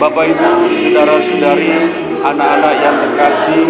Bapak Ibu, saudara-saudari, anak-anak yang terkasih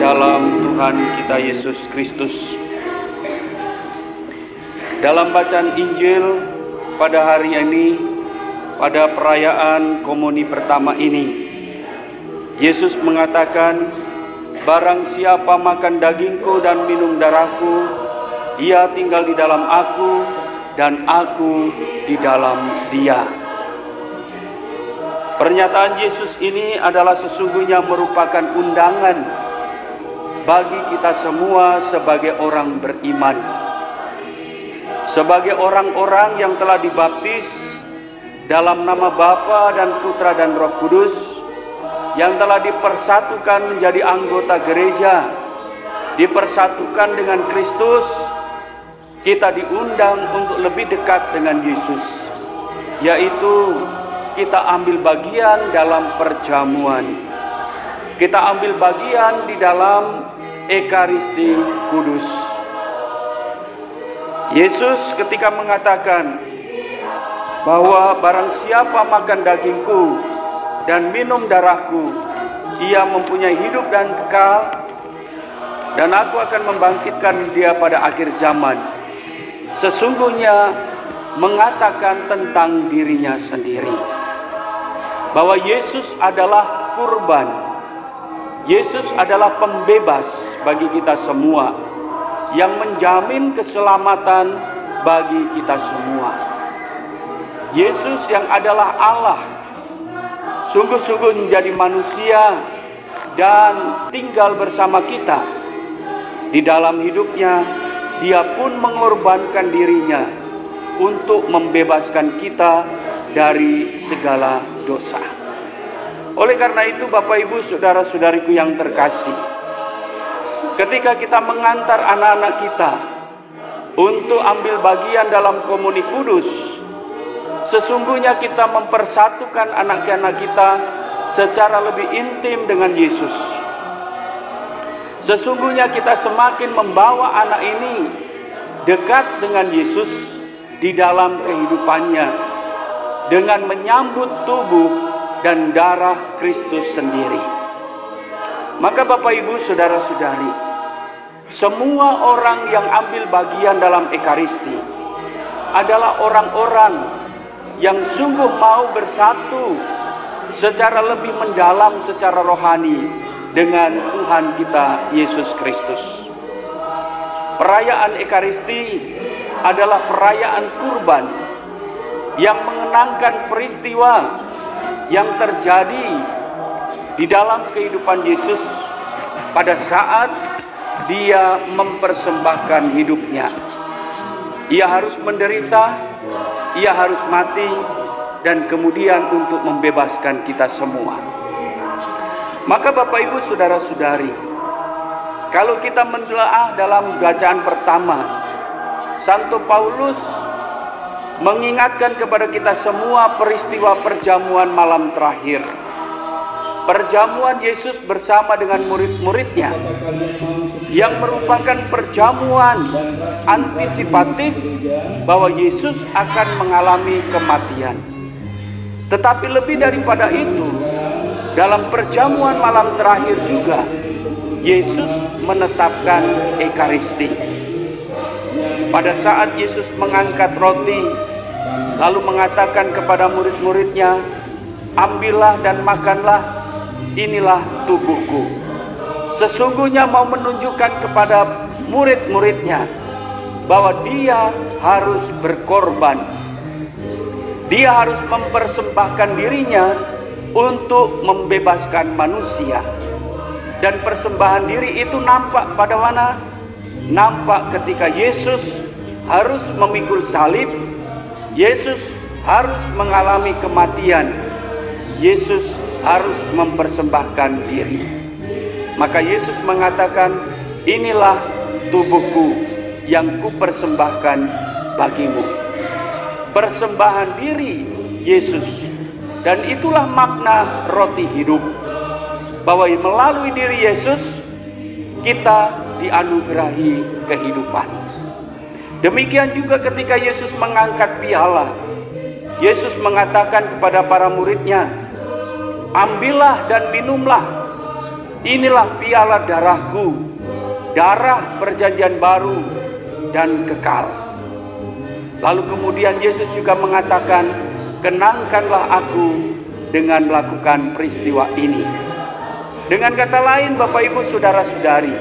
dalam Tuhan kita Yesus Kristus. Dalam bacaan Injil pada hari ini, pada perayaan komuni pertama ini, Yesus mengatakan, "Barang siapa makan dagingku dan minum darahku, ia tinggal di dalam aku dan aku di dalam dia." Pernyataan Yesus ini adalah sesungguhnya merupakan undangan bagi kita semua sebagai orang beriman, sebagai orang-orang yang telah dibaptis dalam nama Bapa dan Putra dan Roh Kudus, yang telah dipersatukan menjadi anggota gereja, dipersatukan dengan Kristus. Kita diundang untuk lebih dekat dengan Yesus, yaitu kita ambil bagian dalam perjamuan, kita ambil bagian di dalam Ekaristi Kudus. Yesus ketika mengatakan bahwa barang siapa makan dagingku dan minum darahku, ia mempunyai hidup dan kekal, dan aku akan membangkitkan dia pada akhir zaman. Sesungguhnya mengatakan tentang dirinya sendiri bahwa Yesus adalah kurban, Yesus adalah pembebas bagi kita semua, yang menjamin keselamatan bagi kita semua. Yesus yang adalah Allah sungguh-sungguh menjadi manusia dan tinggal bersama kita. Di dalam hidupnya, dia pun mengorbankan dirinya untuk membebaskan kita dari segala dosa. Oleh karena itu, Bapak Ibu, saudara-saudariku yang terkasih, ketika kita mengantar anak-anak kita untuk ambil bagian dalam komuni kudus, sesungguhnya kita mempersatukan anak-anak kita secara lebih intim dengan Yesus. Sesungguhnya kita semakin membawa anak ini dekat dengan Yesus di dalam kehidupannya, dengan menyambut tubuh dan darah Kristus sendiri. Maka Bapak Ibu, saudara-saudari, semua orang yang ambil bagian dalam Ekaristi adalah orang-orang yang sungguh mau bersatu secara lebih mendalam, secara rohani dengan Tuhan kita Yesus Kristus. Perayaan Ekaristi adalah perayaan kurban yang mengenangkan peristiwa yang terjadi di dalam kehidupan Yesus pada saat dia mempersembahkan hidupnya. Ia harus menderita, ia harus mati, dan kemudian untuk membebaskan kita semua. Maka Bapak Ibu, saudara-saudari, kalau kita mentelaah dalam bacaan pertama, Santo Paulus mengingatkan kepada kita semua peristiwa perjamuan malam terakhir, perjamuan Yesus bersama dengan murid-muridnya, yang merupakan perjamuan antisipatif bahwa Yesus akan mengalami kematian. Tetapi lebih daripada itu, dalam perjamuan malam terakhir juga Yesus menetapkan Ekaristi. Pada saat Yesus mengangkat roti, lalu mengatakan kepada murid-muridnya, "Ambillah dan makanlah, inilah tubuhku." Sesungguhnya mau menunjukkan kepada murid-muridnya bahwa dia harus berkorban. Dia harus mempersembahkan dirinya untuk membebaskan manusia. Dan persembahan diri itu nampak pada mana? Nampak ketika Yesus harus memikul salib, Yesus harus mengalami kematian, Yesus harus mempersembahkan diri. Maka Yesus mengatakan, "Inilah tubuhku yang kupersembahkan bagimu." Persembahan diri Yesus, dan itulah makna roti hidup, bahwa melalui diri Yesus kita dianugerahi kehidupan. Demikian juga ketika Yesus mengangkat piala, Yesus mengatakan kepada para muridnya, ambillah dan minumlah, inilah piala darahku, darah perjanjian baru dan kekal. Lalu kemudian Yesus juga mengatakan, kenangkanlah aku dengan melakukan peristiwa ini. Dengan kata lain, Bapak Ibu Saudara-saudari,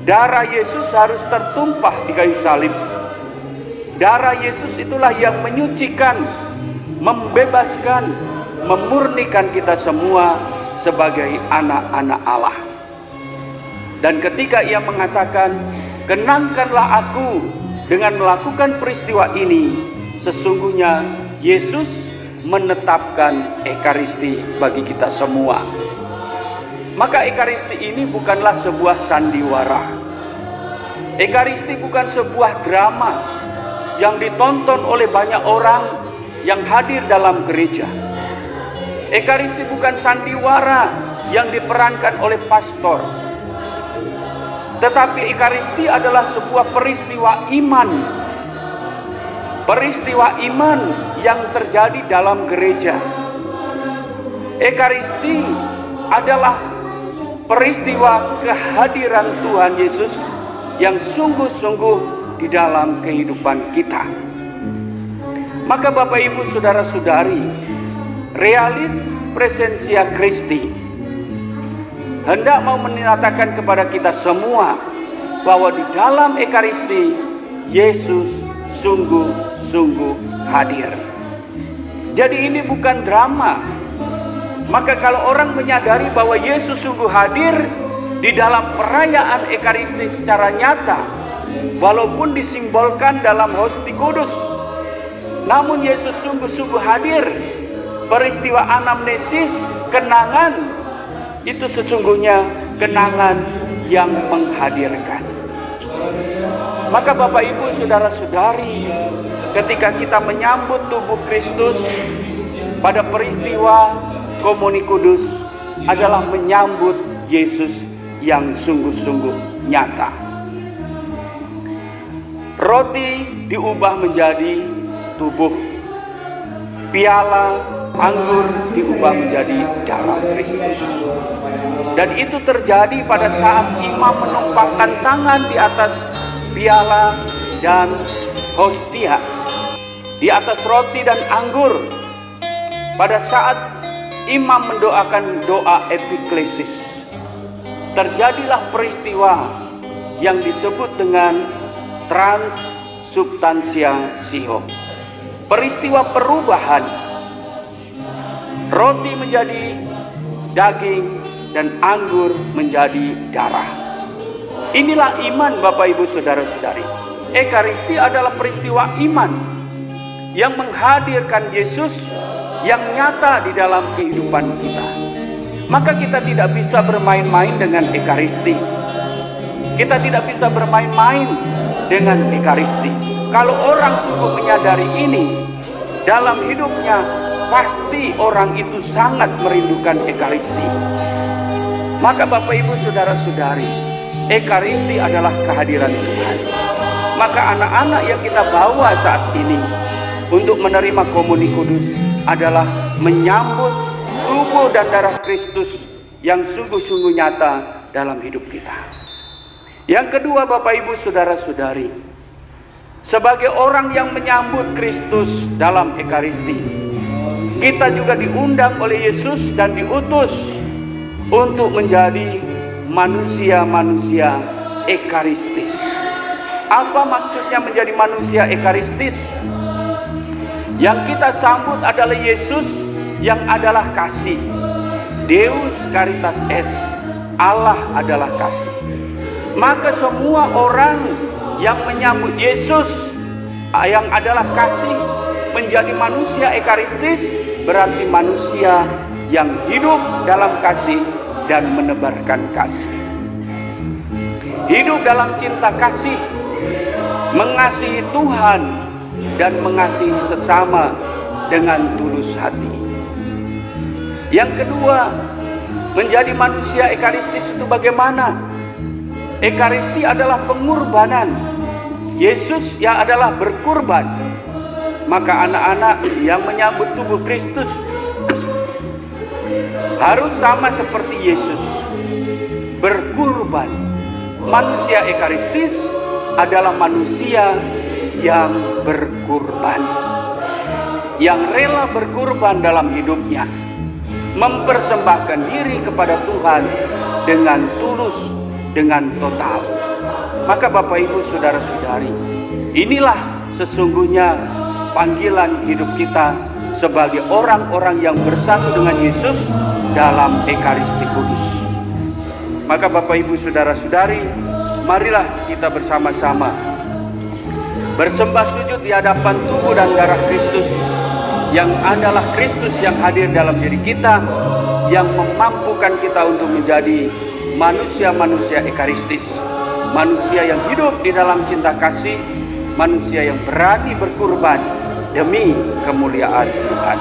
darah Yesus harus tertumpah di kayu salib. Darah Yesus itulah yang menyucikan, membebaskan, memurnikan kita semua sebagai anak-anak Allah. Dan ketika ia mengatakan, kenangkanlah aku dengan melakukan peristiwa ini, sesungguhnya Yesus menetapkan Ekaristi bagi kita semua. Maka Ekaristi ini bukanlah sebuah sandiwara. Ekaristi bukan sebuah drama yang ditonton oleh banyak orang yang hadir dalam gereja. Ekaristi bukan sandiwara yang diperankan oleh pastor. Tetapi Ekaristi adalah sebuah peristiwa iman. Peristiwa iman yang terjadi dalam gereja. Ekaristi adalah peristiwa kehadiran Tuhan Yesus yang sungguh-sungguh di dalam kehidupan kita. Maka Bapak Ibu Saudara-saudari, realis presensia Christi hendak mau menyatakan kepada kita semua bahwa di dalam Ekaristi Yesus sungguh-sungguh hadir. Jadi ini bukan drama. Maka kalau orang menyadari bahwa Yesus sungguh hadir di dalam perayaan Ekaristi secara nyata, walaupun disimbolkan dalam hosti kudus, namun Yesus sungguh-sungguh hadir. Peristiwa anamnesis, kenangan, itu sesungguhnya kenangan yang menghadirkan. Maka Bapak Ibu Saudara-saudari, ketika kita menyambut tubuh Kristus pada peristiwa Komuni Kudus, adalah menyambut Yesus yang sungguh-sungguh nyata. Roti diubah menjadi tubuh, piala anggur diubah menjadi darah Kristus. Dan itu terjadi pada saat imam menumpangkan tangan di atas piala dan hostia, di atas roti dan anggur. Pada saat imam mendoakan doa epiklesis, terjadilah peristiwa yang disebut dengan transubstansiasio, peristiwa perubahan. Roti menjadi daging dan anggur menjadi darah. Inilah iman Bapak Ibu Saudara-saudari. Ekaristi adalah peristiwa iman yang menghadirkan Yesus yang nyata di dalam kehidupan kita. Maka kita tidak bisa bermain-main dengan Ekaristi. Kita tidak bisa bermain-main dengan Ekaristi. Kalau orang sungguh menyadari ini dalam hidupnya, pasti orang itu sangat merindukan Ekaristi. Maka Bapak Ibu Saudara-saudari, Ekaristi adalah kehadiran Tuhan. Maka anak-anak yang kita bawa saat ini untuk menerima Komuni Kudus adalah menyambut tubuh dan darah Kristus yang sungguh-sungguh nyata dalam hidup kita. Yang kedua Bapak Ibu Saudara-saudari, sebagai orang yang menyambut Kristus dalam Ekaristi, kita juga diundang oleh Yesus dan diutus untuk menjadi manusia-manusia ekaristis. Apa maksudnya menjadi manusia ekaristis? Yang kita sambut adalah Yesus yang adalah kasih. Deus caritas est, Allah adalah kasih. Maka semua orang yang menyambut Yesus yang adalah kasih menjadi manusia ekaristis, berarti manusia yang hidup dalam kasih dan menebarkan kasih. Hidup dalam cinta kasih, mengasihi Tuhan dan mengasihi sesama dengan tulus hati. Yang kedua, menjadi manusia ekaristis itu bagaimana? Ekaristi adalah pengorbanan. Yesus yang adalah berkurban. Maka anak-anak yang menyambut tubuh Kristus harus sama seperti Yesus, berkurban. Manusia ekaristis adalah manusia yang berkurban, yang rela berkurban dalam hidupnya, mempersembahkan diri kepada Tuhan dengan tulus, dengan total. Maka Bapak Ibu Saudara-saudari, inilah sesungguhnya panggilan hidup kita sebagai orang-orang yang bersatu dengan Yesus dalam Ekaristi Kudus. Maka Bapak Ibu Saudara-saudari, marilah kita bersama-sama bersembah sujud di hadapan tubuh dan darah Kristus, yang adalah Kristus yang hadir dalam diri kita, yang memampukan kita untuk menjadi manusia-manusia ekaristis, manusia yang hidup di dalam cinta kasih, manusia yang berani berkurban demi kemuliaan Tuhan.